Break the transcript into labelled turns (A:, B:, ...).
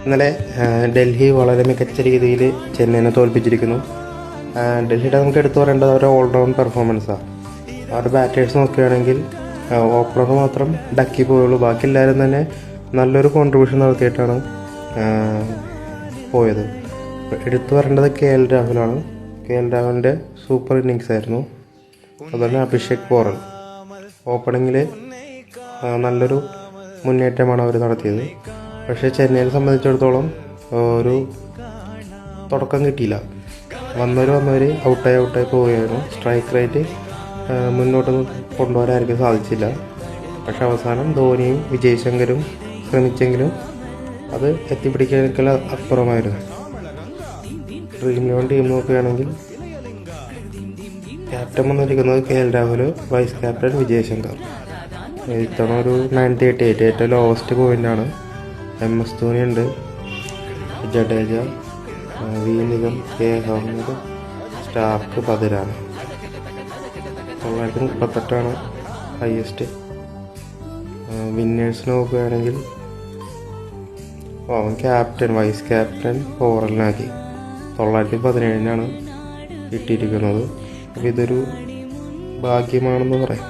A: ഇന്നലെ ഡൽഹി വളരെ മികച്ച രീതിയിൽ ചെന്നൈനെ തോൽപ്പിച്ചിരിക്കുന്നു. ഡൽഹിയുടെ നമുക്ക് എടുത്തു പറയേണ്ടത് അവരുടെ ഓൾറൗണ്ട് പെർഫോമൻസാണ്. അവരുടെ ബാറ്റേഴ്സ് നോക്കുകയാണെങ്കിൽ ഓപ്പണർ മാത്രം ഡക്കി പോയുള്ളൂ. ബാക്കി എല്ലാവരും തന്നെ നല്ലൊരു കോൺട്രിബ്യൂഷൻ നടത്തിയിട്ടാണ് പോയത്. എടുത്തു പറയേണ്ടത് KL രാഹുലാണ്. KL രാഹുലിൻ്റെ സൂപ്പർ ഇന്നിങ്സ് ആയിരുന്നു. അതുപോലെ അഭിഷേക് പോറൽ ഓപ്പണിങ്ങിൽ നല്ലൊരു മുന്നേറ്റമാണ് അവർ നടത്തിയത്. പക്ഷേ ചെന്നൈയെ സംബന്ധിച്ചിടത്തോളം ഒരു തുടക്കം കിട്ടിയില്ല. വന്നവർ ഔട്ടായി പോവുകയായിരുന്നു. സ്ട്രൈക്ക് റേറ്റ് മുന്നോട്ട് കൊണ്ടുവരാനായിരിക്കും സാധിച്ചില്ല. പക്ഷെ അവസാനം ധോണിയും വിജയ് ശങ്കറും ശ്രമിച്ചെങ്കിലും അത് എത്തിപ്പിടിക്കാനൊക്കെ അപ്പുറമായിരുന്നു. ഡ്രീം 11 ടീം നോക്കുകയാണെങ്കിൽ ക്യാപ്റ്റൻ വന്നിരിക്കുന്നത് KL Rahul, vice captain Vijay Shankar. ഇത്തവണ ഒരു 938 ഏറ്റവും ലോവസ്റ്റ് പോയിൻ്റാണ്. MS ധോണി ഉണ്ട്, Jadeja, V Nigam, K Ahmed, Starc, ബദിരാണ്. 938 ഹയസ്റ്റ്. വിന്നേഴ്സ് നോക്കുകയാണെങ്കിൽ അവൻ ക്യാപ്റ്റൻ വൈസ് ക്യാപ്റ്റൻ പോറലിനാക്കി 917 കിട്ടിയിരിക്കുന്നത്. അപ്പോൾ ഇതൊരു ഭാഗ്യമാണെന്ന് പറയാം.